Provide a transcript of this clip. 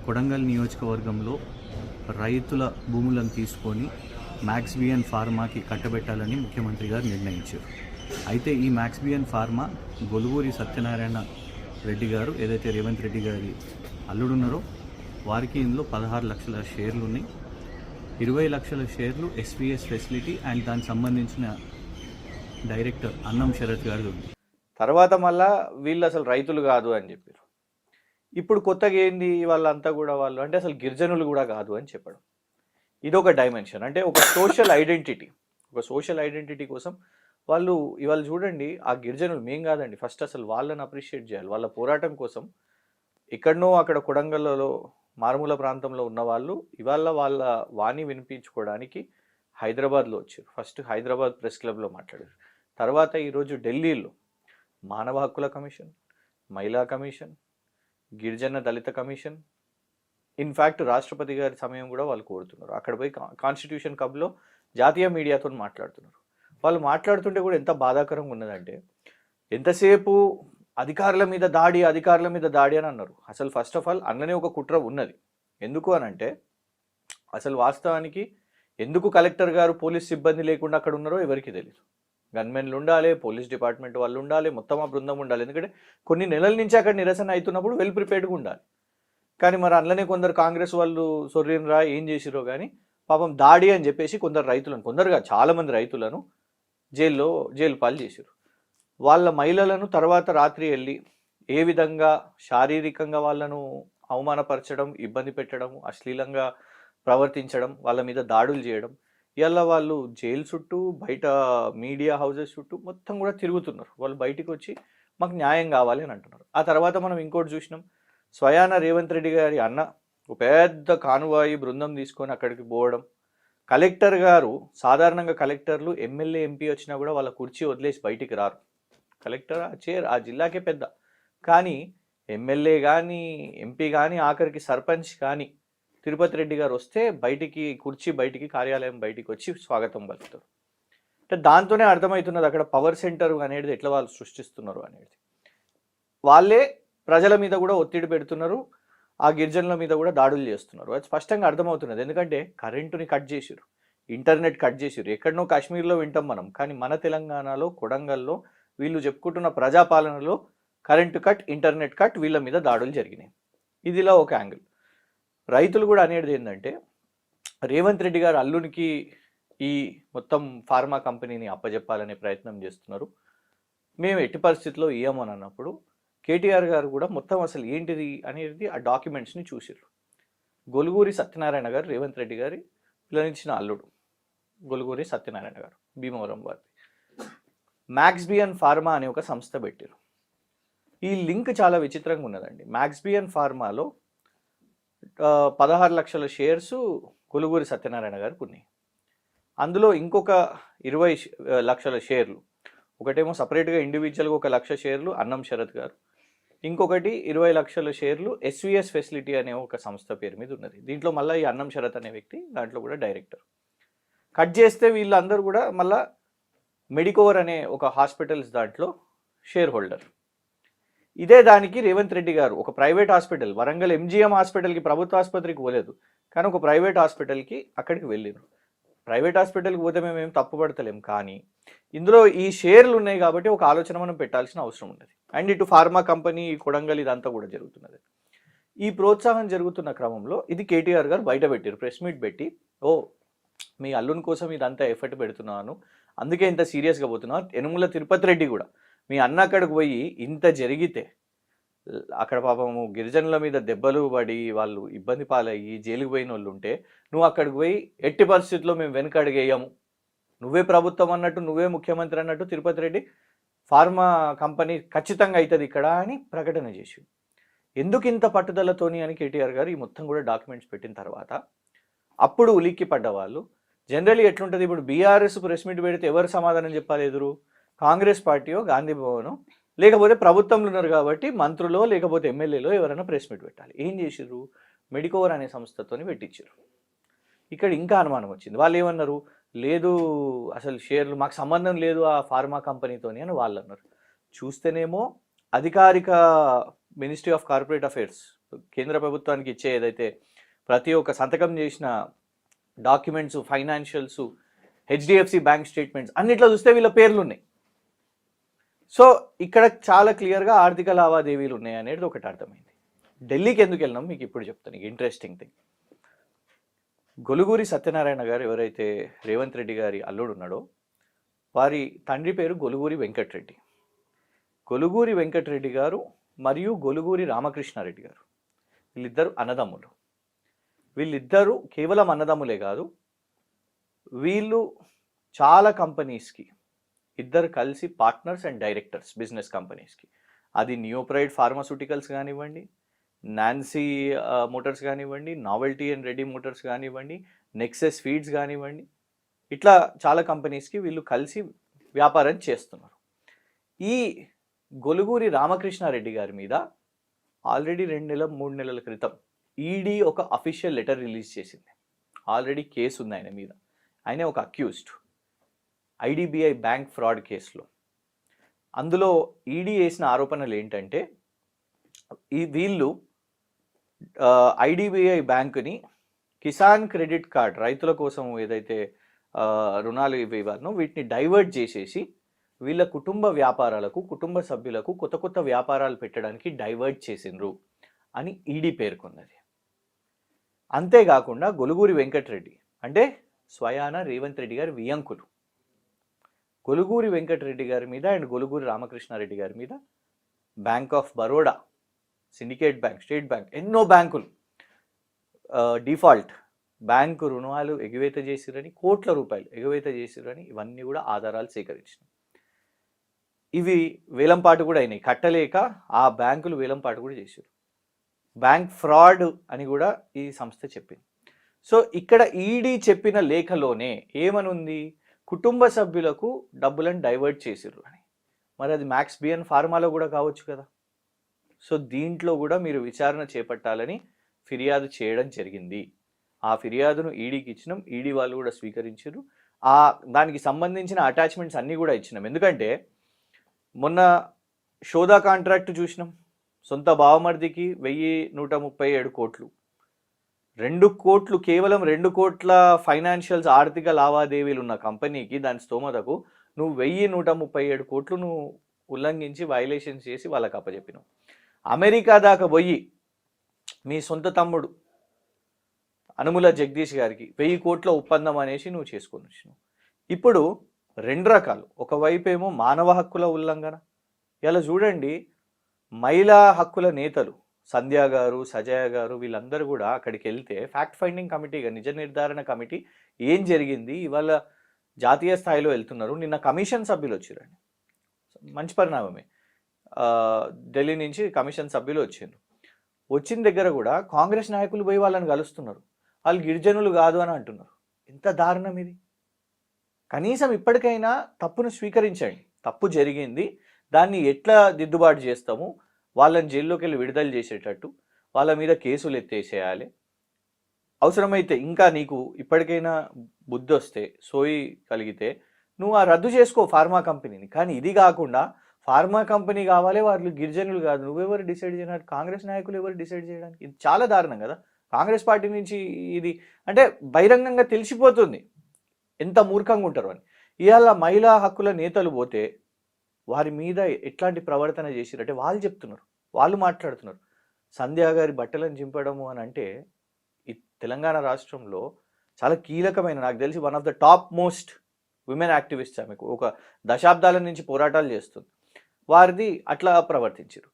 కొడంగల్ నియోజకవర్గంలో రైతుల భూములను తీసుకొని మ్యాక్స్బియన్ ఫార్మాకి కట్టబెట్టాలని ముఖ్యమంత్రి గారు నిర్ణయించారు. అయితే ఈ మ్యాక్స్బియన్ ఫార్మా గొలుగూరి సత్యనారాయణ రెడ్డి గారు ఏదైతే రేవంత్ రెడ్డి గారి అల్లుడున్నారో వారికి ఇందులో 16 లక్షల షేర్లు ఉన్నాయి. 20 లక్షల షేర్లు ఎస్విఎస్ ఫెసిలిటీ అండ్ దానికి సంబంధించిన డైరెక్టర్ అన్నం శరత్ గారు ఉంది. తర్వాత మళ్ళా వీళ్ళు అసలు రైతులు కాదు అని చెప్పారు. ఇప్పుడు కొత్తగా ఏంది వాళ్ళంతా కూడా వాళ్ళు అంటే అసలు గిరిజనులు కూడా కాదు అని చెప్పడం. ఇదొక డైమెన్షన్. అంటే ఒక సోషల్ ఐడెంటిటీ కోసం వాళ్ళు ఇవాళ చూడండి, ఆ గిరిజనులు మేం కాదండి, ఫస్ట్ అసలు వాళ్ళని అప్రిషియేట్ చేయాలి. వాళ్ళ పోరాటం కోసం ఎక్కడనో అక్కడ కొడంగల్లో మారుమూల ప్రాంతంలో ఉన్న వాళ్ళు ఇవాళ వాళ్ళ వాణి వినిపించుకోవడానికి హైదరాబాద్లో వచ్చారు. ఫస్ట్ హైదరాబాద్ ప్రెస్ క్లబ్లో మాట్లాడారు. తర్వాత ఈరోజు ఢిల్లీలో మానవ హక్కుల కమిషన్, మహిళా కమిషన్, గిరిజన దళిత కమిషన్, ఇన్ఫ్యాక్ట్ రాష్ట్రపతి గారి సమయం కూడా వాళ్ళు కోరుతున్నారు. అక్కడ పోయి కాన్స్టిట్యూషన్ క్లబ్లో జాతీయ మీడియాతో మాట్లాడుతున్నారు. వాళ్ళు మాట్లాడుతుంటే కూడా ఎంత బాధాకరంగా ఉన్నదంటే, ఎంతసేపు అధికారుల మీద దాడి అని అన్నారు. అసలు ఫస్ట్ ఆఫ్ ఆల్ అన్ననే ఒక కుట్ర ఉన్నది. ఎందుకు అని అంటే, అసలు వాస్తవానికి ఎందుకు కలెక్టర్ గారు పోలీస్ సిబ్బంది లేకుండా అక్కడ ఉన్నారో ఎవరికి తెలియదు. గన్మెన్లు ఉండాలి, పోలీస్ డిపార్ట్మెంట్ వాళ్ళు ఉండాలి, మొత్తం ఆ బృందం ఉండాలి. ఎందుకంటే కొన్ని నెలల నుంచి అక్కడ నిరసన అవుతున్నప్పుడు వెల్ ప్రిపేర్డ్గా ఉండాలి. కానీ మరి అందులోనే కొందరు కాంగ్రెస్ వాళ్ళు సొర్రినరా ఏం చేసిరో కానీ పాపం దాడి అని చెప్పేసి కొందరు రైతులను, కొందరుగా చాలామంది రైతులను జైలు పాలు చేశారు. వాళ్ళ మహిళలను తర్వాత రాత్రి వెళ్ళి ఏ విధంగా శారీరకంగా వాళ్ళను అవమానపరచడం, ఇబ్బంది పెట్టడం, అశ్లీలంగా ప్రవర్తించడం, వాళ్ళ మీద దాడులు చేయడం, ఇలా వాళ్ళు జైలు చుట్టూ బయట మీడియా హౌసెస్ చుట్టూ మొత్తం కూడా తిరుగుతున్నారు. వాళ్ళు బయటికి వచ్చి మాకు న్యాయం కావాలి అని అంటున్నారు. ఆ తర్వాత మనం ఇంకోటి చూసినాం, స్వయాన రేవంత్ రెడ్డి గారి అన్న ఒక పెద్ద కానువాయి బృందం తీసుకొని అక్కడికి పోవడం. కలెక్టర్ గారు, సాధారణంగా కలెక్టర్లు ఎమ్మెల్యే ఎంపీ వచ్చినా కూడా వాళ్ళ కుర్చీ వదిలేసి బయటికి రారు. కలెక్టర్ ఆ జిల్లాకే పెద్ద. కానీ ఎమ్మెల్యే కానీ ఎంపీ కానీ ఆఖరికి సర్పంచ్ కానీ తిరుపతి రెడ్డి గారు వస్తే బయటికి కార్యాలయం బయటికి వచ్చి స్వాగతం పలుకుతారు. అంటే దాంతోనే అర్థమవుతున్నది అక్కడ పవర్ సెంటర్ అనేది ఎట్లా వాళ్ళు సృష్టిస్తున్నారు అనేది. వాళ్ళే ప్రజల మీద కూడా ఒత్తిడి పెడుతున్నారు, ఆ గిరిజనుల మీద కూడా దాడులు చేస్తున్నారు. అది స్పష్టంగా అర్థమవుతున్నది. ఎందుకంటే కరెంటుని కట్ చేసిరు, ఇంటర్నెట్ కట్ చేసిరు. ఎక్కడనో కాశ్మీర్లో వింటాం మనం, కానీ మన తెలంగాణలో కొడంగల్లో వీళ్ళు చెప్పుకుంటున్న ప్రజాపాలనలో కరెంటు కట్, ఇంటర్నెట్ కట్, వీళ్ళ మీద దాడులు జరిగినాయి. ఇదిలా ఒక యాంగిల్. రైతులు కూడా అనేది ఏంటంటే, రేవంత్ రెడ్డి గారు అల్లునికి ఈ మొత్తం ఫార్మా కంపెనీని అప్పజెప్పాలనే ప్రయత్నం చేస్తున్నారు. మేము ఎట్టి పరిస్థితుల్లో ఇయ్యమని అన్నప్పుడు కేటీఆర్ గారు కూడా మొత్తం అసలు ఏంటిది అనేది ఆ డాక్యుమెంట్స్ని చూసారు. గొలుగూరి సత్యనారాయణ గారు రేవంత్ రెడ్డి గారి పిల్లనిచ్చిన అల్లుడు గొలుగూరి సత్యనారాయణ గారు, భీమవరం వారి మ్యాక్స్బియన్ ఫార్మా అనే ఒక సంస్థ పెట్టారు. ఈ లింక్ చాలా విచిత్రంగా ఉన్నదండి. మ్యాక్స్బియన్ ఫార్మాలో 16 లక్షల షేర్స్ గొలుగూరి సత్యనారాయణ గారికి ఉన్నాయి. అందులో ఇంకొక 20 లక్షల షేర్లు, ఒకటేమో సపరేట్గా ఇండివిజువల్గా 1 లక్ష షేర్లు అన్నం శరత్ గారు, ఇంకొకటి 20 లక్షల షేర్లు ఎస్విఎస్ ఫెసిలిటీ అనే ఒక సంస్థ పేరు మీద ఉన్నది. దీంట్లో మళ్ళీ ఈ అన్నం శరత్ అనే వ్యక్తి దాంట్లో కూడా డైరెక్టర్. కట్ చేస్తే వీళ్ళందరూ కూడా మళ్ళీ మెడికోవర్ అనే ఒక హాస్పిటల్స్ దాంట్లో షేర్ హోల్డర్. ఇదే దానికి రేవంత్ రెడ్డి గారు ఒక ప్రైవేట్ హాస్పిటల్, వరంగల్ ఎంజిఎం హాస్పిటల్కి, ప్రభుత్వ ఆసుపత్రికి పోలేదు కానీ ఒక ప్రైవేట్ హాస్పిటల్కి అక్కడికి వెళ్ళారు. ప్రైవేట్ హాస్పిటల్కి పోతే మేము ఏం తప్పుపడతలేం, కానీ ఇందులో ఈ షేర్లు ఉన్నాయి కాబట్టి ఒక ఆలోచన మనం పెట్టాల్సిన అవసరం ఉన్నది. అండ్ ఇటు ఫార్మా కంపెనీ, కొడంగల్ ఇదంతా కూడా జరుగుతున్నది. ఈ ప్రోత్సాహం జరుగుతున్న క్రమంలో ఇది కేటీఆర్ గారు బయట పెట్టారు, ప్రెస్ మీట్ పెట్టి, మీ అల్లుని కోసం ఇదంతా ఎఫర్ట్ పెడుతున్నాను, అందుకే ఇంత సీరియస్గా పోతున్నా. యనుమల తిరుపతి రెడ్డి కూడా మీ అన్న అక్కడికి పోయి ఇంత జరిగితే అక్కడ పాపము గిరిజనుల మీద దెబ్బలు పడి వాళ్ళు ఇబ్బంది పాలయ్యి జైలుకు పోయిన వాళ్ళు ఉంటే నువ్వు అక్కడికి పోయి ఎట్టి పరిస్థితుల్లో మేము వెనుక అడిగేయము, నువ్వే ప్రభుత్వం అన్నట్టు, నువ్వే ముఖ్యమంత్రి అన్నట్టు తిరుపతి రెడ్డి ఫార్మా కంపెనీ ఖచ్చితంగా అవుతుంది ఇక్కడ అని ప్రకటన చేసి, ఎందుకు ఇంత పట్టుదలతోని అని కేటీఆర్ గారు ఈ మొత్తం కూడా డాక్యుమెంట్స్ పెట్టిన తర్వాత అప్పుడు ఉలిక్కి పడ్డ వాళ్ళు. జనరల్లీ ఎట్లుంటుంది, ఇప్పుడు బీఆర్ఎస్ ప్రెస్ మీట్ పెడితే ఎవరు సమాధానం చెప్పాలి ఎదురు? కాంగ్రెస్ పార్టీయో, గాంధీ భవనో, లేకపోతే ప్రభుత్వంలో ఉన్నారు కాబట్టి మంత్రులో లేకపోతే ఎమ్మెల్యేలో ఎవరైనా ప్రెస్ మీట్ పెట్టాలి. ఏం చేసిర్రు? మెడికోవర్ అనే సంస్థతోని పెట్టించారు. ఇక్కడ ఇంకా అనుమానం వచ్చింది. వాళ్ళు ఏమన్నారు, లేదు అసలు షేర్లు మాకు సంబంధం లేదు ఆ ఫార్మా కంపెనీతోని అని వాళ్ళు అన్నారు. చూస్తేనేమో అధికారిక మినిస్ట్రీ ఆఫ్ కార్పొరేట్ అఫైర్స్, కేంద్ర ప్రభుత్వానికి ఇచ్చే ఏదైతే ప్రతి ఒక్క సంతకం చేసిన documents, financials, HDFC bank statements అన్నిట్లో చూస్తే వీళ్ళ పేర్లు ఉన్నాయి. సో ఇక్కడ చాలా క్లియర్గా ఆర్థిక లావాదేవీలు ఉన్నాయి అనేది ఒకటి అర్థమైంది. ఢిల్లీకి ఎందుకు వెళ్ళినాం మీకు ఇప్పుడు చెప్తాను. ఇంట్రెస్టింగ్ థింగ్, గొలుగూరి సత్యనారాయణ గారు ఎవరైతే రేవంత్ రెడ్డి గారి అల్లుడు ఉన్నాడో వారి తండ్రి పేరు గొలుగూరి వెంకటరెడ్డి. గొలుగూరి వెంకటరెడ్డి గారు మరియు గొలుగూరి రామకృష్ణారెడ్డి గారు వీళ్ళిద్దరు అన్నదమ్ములు. వీళ్ళిద్దరూ కేవలం అన్నదమ్ములే కాదు, వీళ్ళు చాలా కంపెనీస్కి ఇద్దరు కలిసి పార్ట్నర్స్ అండ్ డైరెక్టర్స్ బిజినెస్ కంపెనీస్కి. అది నియోప్రైడ్ ఫార్మాస్యూటికల్స్ కానివ్వండి, నాన్సీ మోటార్స్ కానివ్వండి, నావెల్టీ అండ్ రెడీ మోటార్స్ కానివ్వండి, నెక్సెస్ ఫీడ్స్ కానివ్వండి, ఇట్లా చాలా కంపెనీస్కి వీళ్ళు కలిసి వ్యాపారం చేస్తున్నారు. ఈ గొలుగూరి రామకృష్ణారెడ్డి గారి మీద ఆల్రెడీ 2-3 నెలల క్రితం ఈడీ ఒక అఫీషియల్ లెటర్ రిలీజ్ చేసింది. ఆల్రెడీ కేసు ఉంది ఆయన మీద. ఆయన ఒక అక్యూజ్డ్ ఐడిబిఐ బ్యాంక్ ఫ్రాడ్ కేసులో. అందులో ఈడీ వేసిన ఆరోపణలు ఏంటంటే వీళ్ళు ఐడిబిఐ బ్యాంకుని కిసాన్ క్రెడిట్ కార్డ్, రైతుల కోసం ఏదైతే రుణాలు ఇవ్వాలనో వీటిని డైవర్ట్ చేసేసి వీళ్ళ కుటుంబ వ్యాపారాలకు, కుటుంబ సభ్యులకు కొత్త కొత్త వ్యాపారాలు పెట్టడానికి డైవర్ట్ చేసిండ్రు అని ఈడీ పేర్కొన్నది. అంతేకాకుండా గొలుగూరి వెంకటరెడ్డి అంటే స్వయాన రేవంత్ రెడ్డి గారి వియంకులు గొలుగూరి వెంకటరెడ్డి గారి మీద అండ్ గొలుగూరి రామకృష్ణారెడ్డి గారి మీద bank of Baroda, syndicate bank, state bank, ఎన్నో బ్యాంకులు డిఫాల్ట్ బ్యాంకు రుణాలు ఎగవేత చేసిరని, కోట్ల రూపాయలు ఎగవేత చేసిరని ఇవన్నీ కూడా ఆధారాలు సేకరించినాయి. ఇవి వేలంపాటు కూడా అయినాయి. కట్టలేక ఆ బ్యాంకులు వేలంపాటు కూడా చేశారు. బ్యాంక్ ఫ్రాడ్ అని కూడా ఈ సంస్థ చెప్పింది. సో ఇక్కడ ఈడీ చెప్పిన లేఖలోనే ఏమనుంది, కుటుంబ సభ్యులకు డబ్బులను డైవర్ట్ చేసిర్రు అని. మరి అది మ్యాక్స్ బియన్ ఫార్మాలో కూడా కావచ్చు కదా. సో దీంట్లో కూడా మీరు విచారణ చేపట్టాలని ఫిర్యాదు చేయడం జరిగింది. ఆ ఫిర్యాదును ఈడీకి ఇచ్చినాం. ఈడీ వాళ్ళు కూడా స్వీకరించారు. దానికి సంబంధించిన అటాచ్మెంట్స్ అన్నీ కూడా ఇచ్చినాం. ఎందుకంటే మొన్న షోదా కాంట్రాక్ట్ చూసినాం. సొంత బావమర్దికి 1137 కోట్లు, 2 కోట్లు, కేవలం 2 కోట్ల ఫైనాన్షియల్స్ ఆర్థిక లావాదేవీలు ఉన్న కంపెనీకి దాని స్తోమతకు నువ్వు 1137 కోట్లు నువ్వు ఉల్లంఘించి వైలేషన్స్ చేసి వాళ్ళకి అప్పచెప్పినావు. అమెరికా దాకా పోయి మీ సొంత తమ్ముడు అనుముల జగదీష్ గారికి 1000 కోట్ల ఒప్పందం అనేసి నువ్వు చేసుకొని వచ్చినావు. ఇప్పుడు 2 రకాలు. ఒకవైపు ఏమో మానవ హక్కుల ఉల్లంఘన. ఇలా చూడండి, మహిళా హక్కుల నేతలు సంధ్య గారు, సజయ గారు వీళ్ళందరూ కూడా అక్కడికి వెళ్తే ఫ్యాక్ట్ ఫైండింగ్ కమిటీగా, నిజ నిర్ధారణ కమిటీ ఏం జరిగింది, ఇవాళ జాతీయ స్థాయిలో వెళ్తున్నారు. నిన్న కమిషన్ సభ్యులు వచ్చారండి, మంచి పరిణామమే. ఢిల్లీ నుంచి కమిషన్ సభ్యులు వచ్చిండ్రు. వచ్చిన దగ్గర కూడా కాంగ్రెస్ నాయకులు పోయి వాళ్ళని కలుస్తున్నారు. వాళ్ళు గిరిజనులు కాదు అని అంటున్నారు. ఎంత దారుణం ఇది. కనీసం ఇప్పటికైనా తప్పును స్వీకరించండి. తప్పు జరిగింది, దాన్ని ఎట్లా దిద్దుబాటు చేస్తాము, వాళ్ళని జైల్లోకి వెళ్ళి విడుదల చేసేటట్టు వాళ్ళ మీద కేసులు ఎత్తేసేయాలి. అవసరమైతే ఇంకా నీకు ఇప్పటికైనా బుద్ధి వస్తే, సోయి కలిగితే నువ్వు ఆ రద్దు చేసుకో ఫార్మా కంపెనీని. కానీ ఇది కాకుండా ఫార్మా కంపెనీ కావాలి, వాళ్ళు గిరిజనులు కాదు, నువ్వెవరు డిసైడ్ చేయడానికి, కాంగ్రెస్ నాయకులు ఎవరు డిసైడ్ చేయడానికి? ఇది చాలా దారుణం కదా. కాంగ్రెస్ పార్టీ నుంచి ఇది అంటే బహిరంగంగా తెలిసిపోతుంది ఎంత మూర్ఖంగా ఉంటారు అని. ఇవాళ మహిళా హక్కుల నేతలు పోతే వారి మీద ఎట్లాంటి ప్రవర్తన చేసిరంటే వాళ్ళు చెప్తున్నారు, వాళ్ళు మాట్లాడుతున్నారు. సంధ్య గారి బట్టలను చింపడము అని అంటే ఈ తెలంగాణ రాష్ట్రంలో చాలా కీలకమైన, నాకు తెలిసి one of the top most women activist, ఆమెకు ఒక దశాబ్దాల నుంచి పోరాటాలు చేస్తుంది. వారిది అట్లా ప్రవర్తించారు.